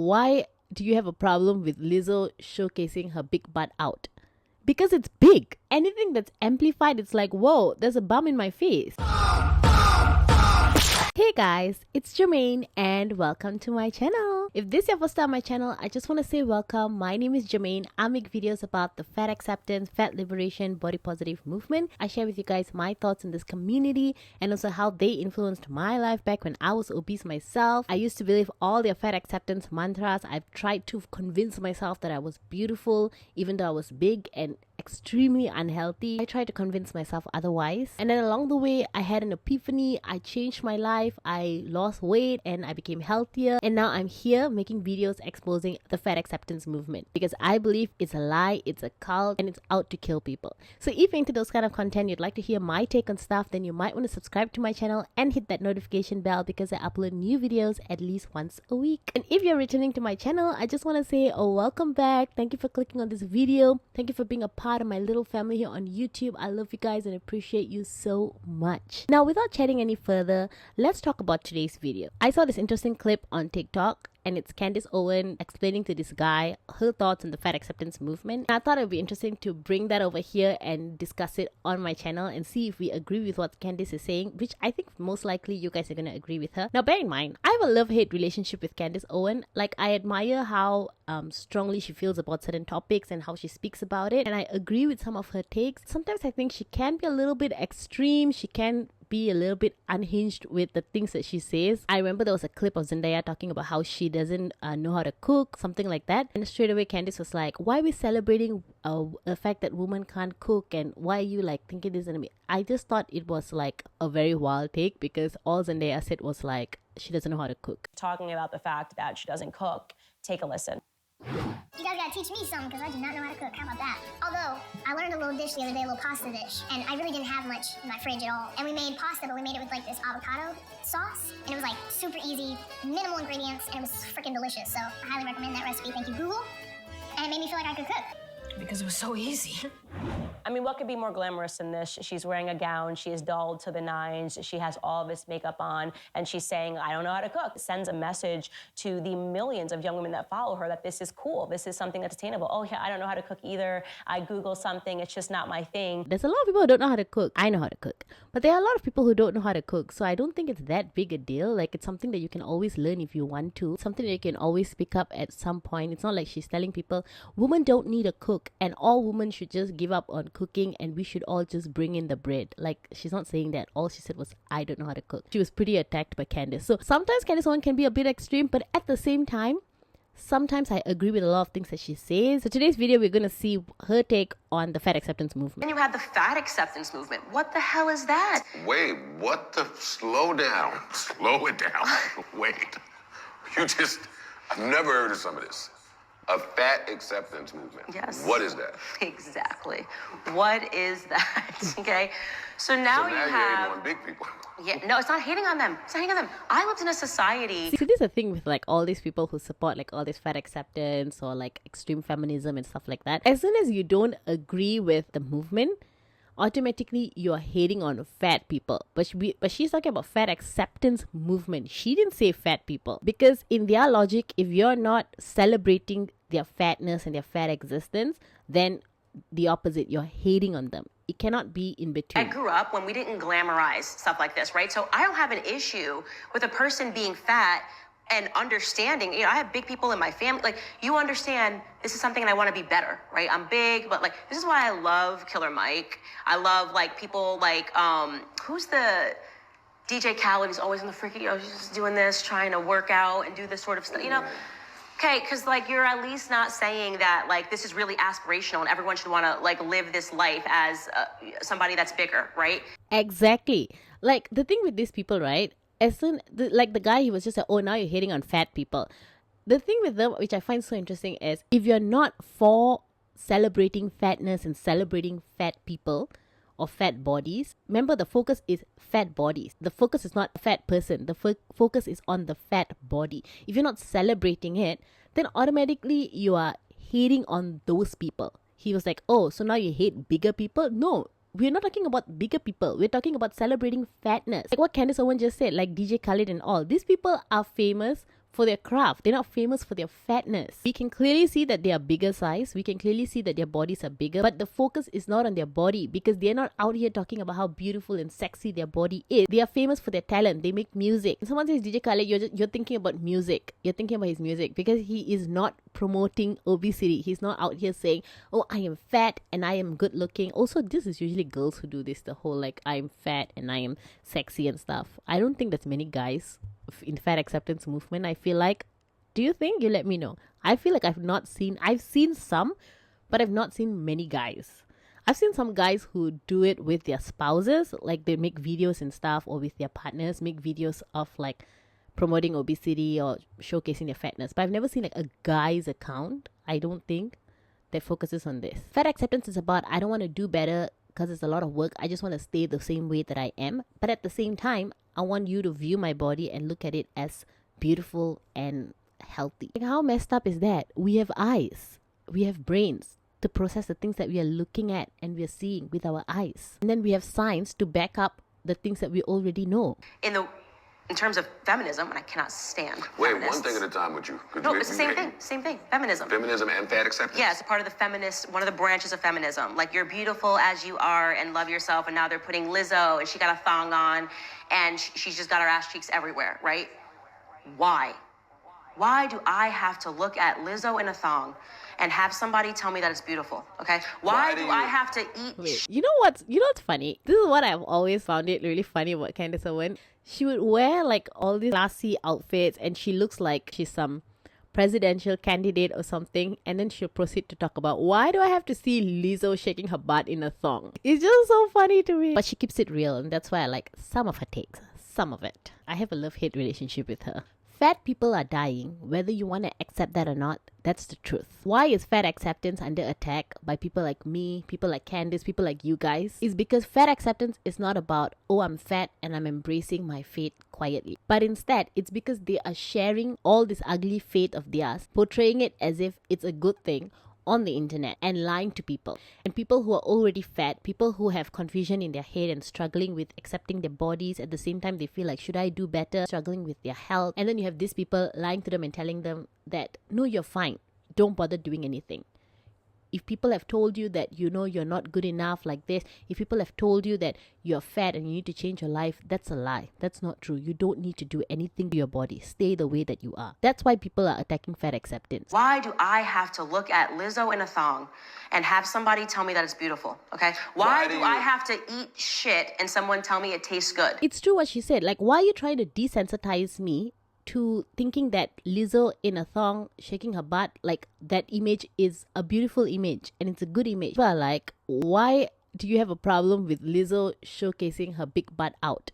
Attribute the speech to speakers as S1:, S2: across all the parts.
S1: Why do you have a problem with Lizzo showcasing her big butt out? Because it's big. Anything that's amplified, it's like, whoa, there's a bum in my face. Hey guys, it's Jermaine and welcome to my channel. If this is your first time on my channel, I just want to say welcome. My name is Jermaine. I make videos about the fat acceptance, fat liberation, body positive movement. I share with you guys my thoughts in this community and also how they influenced my life back when I was obese myself. I used to believe all their fat acceptance mantras. I've tried to convince myself that I was beautiful even though I was big and extremely unhealthy. I tried to convince myself otherwise, and then along the way I had an epiphany. I changed my life, I lost weight and I became healthier, and now I'm here making videos exposing the fat acceptance movement because I believe it's a lie, it's a cult, and it's out to kill people. So if you're into those kind of content, you'd like to hear my take on stuff, then you might want to subscribe to my channel and hit that notification bell because I upload new videos at least once a week. And if you're returning to my channel, I just want to say welcome back. Thank you for clicking on this video. Thank you for being a part of my little family here on YouTube. I love you guys and appreciate you so much. Now, without chatting any further, let's talk about today's video. I saw this interesting clip on TikTok and it's Candace Owens explaining to this guy her thoughts on the fat acceptance movement. And I thought it would be interesting to bring that over here and discuss it on my channel and see if we agree with what Candace is saying, which I think most likely you guys are going to agree with her. Now, bear in mind, I have a love-hate relationship with Candace Owens. Like, I admire how strongly she feels about certain topics and how she speaks about it, and I agree with some of her takes. Sometimes I think she can be a little bit extreme. She can be a little bit unhinged with the things that she says. I remember there was a clip of Zendaya talking about how she doesn't know how to cook, something like that, and straight away Candace was like, why are we celebrating the fact that women can't cook, and why are you like thinking this? And I just thought it was like a very wild take because all Zendaya said was like, she doesn't know how to cook.
S2: Talking about the fact that she doesn't cook, take a listen.
S3: You guys gotta teach me something because I do not know how to cook. How about that? Although, I learned a little dish the other day, a little pasta dish, and I really didn't have much in my fridge at all. And we made pasta, but we made it with like this avocado sauce, and it was like super easy, minimal ingredients, and it was freaking delicious. So I highly recommend that recipe. Thank you, Google. And it made me feel like I could cook.
S4: Because it was so easy.
S2: I mean, what could be more glamorous than this? She's wearing a gown, she is dolled to the nines, she has all of this makeup on, and she's saying, I don't know how to cook. It sends a message to the millions of young women that follow her that this is cool, this is something that's attainable. Oh yeah, I don't know how to cook either. I Google something, it's just not my thing.
S1: There's a lot of people who don't know how to cook. I know how to cook. But there are a lot of people who don't know how to cook. So I don't think it's that big a deal. Like, it's something that you can always learn if you want to. Something that you can always pick up at some point. It's not like she's telling people, women don't need a cook and all women should just give up on cooking and we should all just bring in the bread. Like, she's not saying that. All she said was, I don't know how to cook. She was pretty attacked by Candace. So sometimes Candace Owens can be a bit extreme, but at the same time, sometimes I agree with a lot of things that she says. So today's video, we're going to see her take on the fat acceptance movement.
S4: Then you had the fat acceptance movement. What the hell is that?
S5: Wait, what the? Slow down. Slow it down. Wait. I've never heard of some of this. A fat acceptance movement.
S4: Yes.
S5: What is that?
S4: Exactly. What is that? Okay. So now you
S5: you're
S4: have.
S5: hating on big people.
S4: Yeah, no, it's not hating on them. It's not hating on them. I lived in a society.
S1: So this is the thing with like all these people who support like all this fat acceptance or like extreme feminism and stuff like that. As soon as you don't agree with the movement, automatically you're hating on fat people. But she's talking about fat acceptance movement. She didn't say fat people, because in their logic, if you're not celebrating their fatness and their fat existence, then the opposite, you're hating on them. It cannot be in between.
S4: I grew up when we didn't glamorize stuff like this, right? So I don't have an issue with a person being fat and understanding, I have big people in my family. Like, you understand this is something and I want to be better, right? I'm big, but like, this is why I love Killer Mike. I love like people like, who's the DJ Khaled? He's always in the freaking, he's just doing this, trying to work out and do this sort of stuff, Okay, because like you're at least not saying that like this is really aspirational and everyone should want to like live this life as somebody that's bigger, right?
S1: Exactly. Like, the thing with these people, right? As soon like the guy, he was just like, oh, now you're hating on fat people. The thing with them, which I find so interesting, is if you're not for celebrating fatness and celebrating fat people or fat bodies, remember the focus is fat bodies. The focus is not a fat person. The focus is on the fat body. If you're not celebrating it, then automatically you are hating on those people. He was like, oh, so now you hate bigger people? No, we're not talking about bigger people. We're talking about celebrating fatness. Like what Candace Owens just said, like DJ Khaled and all. These people are famous for their craft. They're not famous for their fatness. We can clearly see that they are bigger size. We can clearly see that their bodies are bigger, but the focus is not on their body because they're not out here talking about how beautiful and sexy their body is. They are famous for their talent. They make music. When someone says DJ Khaled, you're thinking about music. You're thinking about his music because he is not promoting obesity. He's not out here saying, oh, I am fat and I am good looking. Also, this is usually girls who do this, the whole like I'm fat and I am sexy and stuff. I don't think there's many guys in fat acceptance movement. I feel like, do you think? You let me know. I feel like I've seen some, but I've not seen many guys. I've seen some guys who do it with their spouses, like they make videos and stuff, or with their partners, make videos of like promoting obesity or showcasing their fatness. But I've never seen like a guy's account, I don't think, that focuses on this. Fat acceptance is about, I don't want to do better because it's a lot of work. I just want to stay the same way that I am. But at the same time, I want you to view my body and look at it as beautiful and healthy. Like, how messed up is that? We have eyes, we have brains to process the things that we are looking at and we are seeing with our eyes. And then we have science to back up the things that we already know.
S4: In terms of feminism, and I cannot stand
S5: Wait,
S4: feminists.
S5: one thing at a time with you.
S4: No, it's the same thing. Same thing. Feminism.
S5: Feminism and fat acceptance?
S4: Yeah, it's a part of the feminist, one of the branches of feminism. Like, you're beautiful as you are and love yourself, and now they're putting Lizzo, and she got a thong on, and she's just got her ass cheeks everywhere, right? Why? Why do I have to look at Lizzo in a thong and have somebody tell me that it's beautiful, okay? Why do I have to eat...
S1: Wait, you know what's funny? This is what I've always found it really funny about Candace Owens. She would wear like all these classy outfits and she looks like she's some presidential candidate or something, and then she'll proceed to talk about, why do I have to see Lizzo shaking her butt in a thong? It's just so funny to me. But she keeps it real, and that's why I like some of her takes. Some of it. I have a love-hate relationship with her. Fat people are dying, whether you want to accept that or not. That's the truth. Why is fat acceptance under attack by people like me, people like Candace, people like you guys? Is because fat acceptance is not about, oh, I'm fat and I'm embracing my fate quietly. But instead, it's because they are sharing all this ugly fate of theirs, portraying it as if it's a good thing on the internet and lying to people. And people who are already fat, people who have confusion in their head and struggling with accepting their bodies, at the same time they feel like, should I do better, struggling with their health. And then you have these people lying to them and telling them that, no, you're fine, don't bother doing anything. If people have told you that, you know, you're not good enough like this, if people have told you that you're fat and you need to change your life, that's a lie. That's not true. You don't need to do anything to your body. Stay the way that you are. That's why people are attacking fat acceptance.
S4: Why do I have to look at Lizzo in a thong and have somebody tell me that it's beautiful, okay? Why do I have to eat shit and someone tell me it tastes good?
S1: It's true what she said. Like, why are you trying to desensitize me to thinking that Lizzo in a thong shaking her butt, like that image is a beautiful image and it's a good image? But like, why do you have a problem with Lizzo showcasing her big butt out?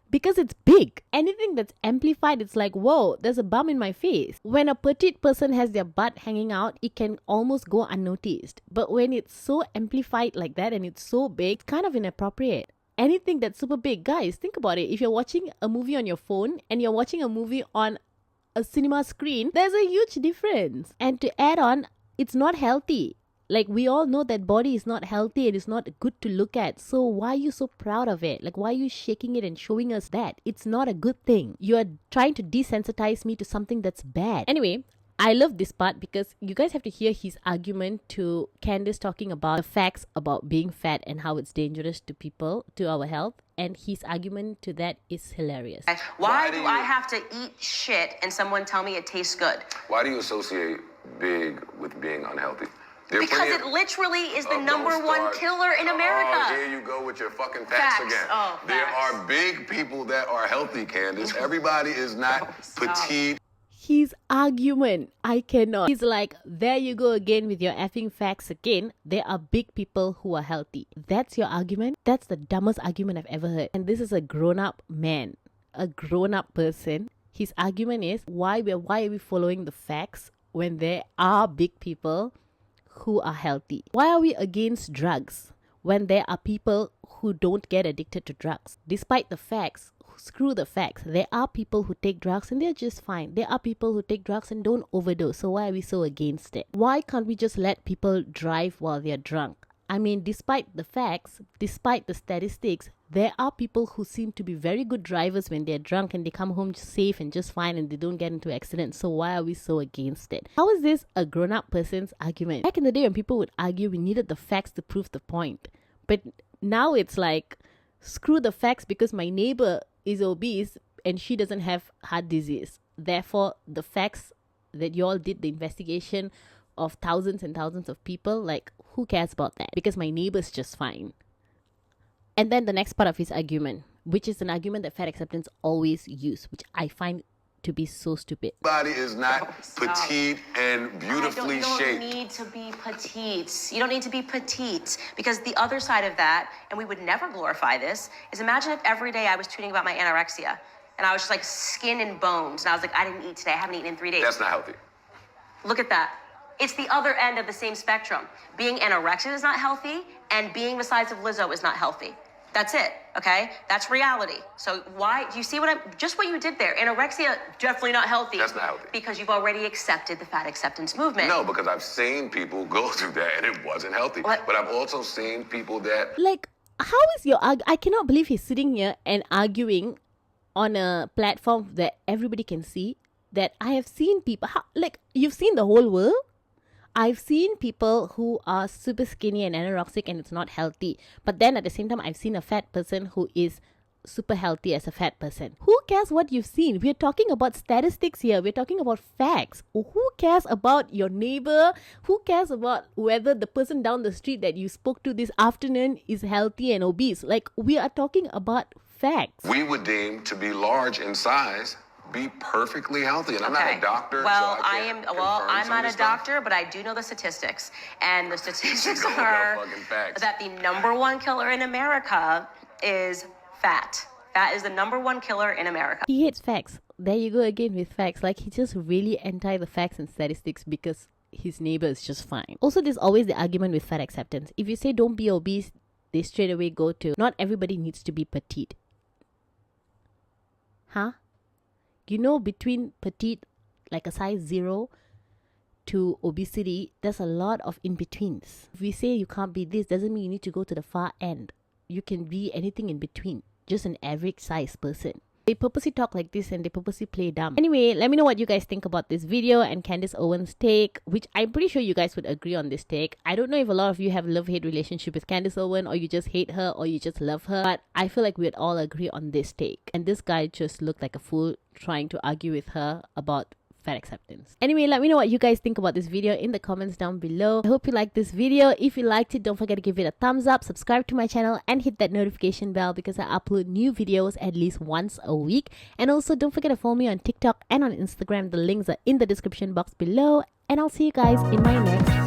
S1: Because it's big. Anything that's amplified, it's like, whoa, there's a bum in my face. When a petite person has their butt hanging out, it can almost go unnoticed. But when it's so amplified like that and it's so big, it's kind of inappropriate. Anything that's super big, guys, think about it. If you're watching a movie on your phone and you're watching a movie on a cinema screen, there's a huge difference. And to add on, it's not healthy. Like, we all know that body is not healthy. It is not good to look at. So why are you so proud of it? Like, why are you shaking it and showing us that? It's not a good thing. You are trying to desensitize me to something that's bad. Anyway, I love this part because you guys have to hear his argument to Candace talking about the facts about being fat and how it's dangerous to people, to our health. And his argument to that is hilarious.
S4: Why do I have to eat shit and someone tell me it tastes good?
S5: Why do you associate big with being unhealthy?
S4: Because it literally is the number one killer in America.
S5: Oh, here you go with your fucking facts again.
S4: Oh,
S5: there
S4: facts.
S5: are big people that are healthy, Candace. Everybody is not petite.
S1: His argument, I cannot. He's like, there you go again with your effing facts again. There are big people who are healthy. That's your argument? That's the dumbest argument I've ever heard. And this is a grown-up man, a grown-up person. His argument is, why are we following the facts when there are big people who are healthy? Why are we against drugs when there are people who don't get addicted to drugs? Despite the facts, screw the facts. There are people who take drugs and they're just fine. There are people who take drugs and don't overdose. So why are we so against it? Why can't we just let people drive while they're drunk? I mean, despite the facts, despite the statistics, There are people who seem to be very good drivers when they're drunk and they come home safe and just fine and they don't get into accidents. So why are we so against it? How is this a grown-up person's argument? Back in the day when people would argue, we needed the facts to prove the point. But now it's like, screw the facts because my neighbor is obese and she doesn't have heart disease. Therefore, the facts that you all did the investigation of thousands and thousands of people, like, who cares about that? Because my neighbor's just fine. And then the next part of his argument, which is an argument that fat acceptance always use, which I find to be so stupid.
S5: Body is not petite and beautifully
S4: you don't
S5: shaped.
S4: need to be petite. You don't need to be petite, because the other side of that, and we would never glorify this, is imagine if every day I was tweeting about my anorexia and I was just like skin and bones and I was like, I didn't eat today, I haven't eaten in 3 days.
S5: That's not healthy.
S4: Look at that. It's the other end of the same spectrum. Being anorexic is not healthy, and being the size of Lizzo is not healthy. That's it, okay? That's reality. So why, do you see just what you did there? Anorexia, definitely not healthy.
S5: That's not healthy.
S4: Because you've already accepted the fat acceptance movement.
S5: No, because I've seen people go through that and it wasn't healthy.
S4: What?
S5: But I've also seen people that...
S1: Like, how is your I cannot believe he's sitting here and arguing on a platform that everybody can see, that I have seen people, like, you've seen the whole world? I've seen people who are super skinny and anorexic and it's not healthy. But then at the same time, I've seen a fat person who is super healthy as a fat person. Who cares what you've seen? We're talking about statistics here. We're talking about facts. Who cares about your neighbor? Who cares about whether the person down the street that you spoke to this afternoon is healthy and obese? Like, we are talking about facts.
S5: We would deem to be large in size, be perfectly healthy. And I'm not a doctor.
S4: Well,
S5: so
S4: I'm not a doctor, but I do know the statistics. And the statistics are that the #1 killer in America is fat. Fat is the #1 killer in America.
S1: He hates facts. There you go again with facts. Like, he just really anti the facts and statistics because his neighbor is just fine. Also, there's always the argument with fat acceptance. If you say don't be obese, they straight away go to not everybody needs to be petite. Huh? You know, between petite, like a size 0, to obesity, there's a lot of in-betweens. If we say you can't be this, doesn't mean you need to go to the far end. You can be anything in between, just an average size person. They purposely talk like this and they purposely play dumb. Anyway, let me know what you guys think about this video and Candace Owens' take, which I'm pretty sure you guys would agree on this take. I don't know if a lot of you have a love-hate relationship with Candace Owens, or you just hate her, or you just love her, but I feel like we'd all agree on this take. And this guy just looked like a fool trying to argue with her about fat acceptance. Anyway, let me know what you guys think about this video in the comments down below. I hope you liked this video. If you liked it, don't forget to give it a thumbs up, subscribe to my channel, and hit that notification bell because I upload new videos at least once a week. And also, don't forget to follow me on TikTok and on Instagram. The links are in the description box below. And I'll see you guys in my next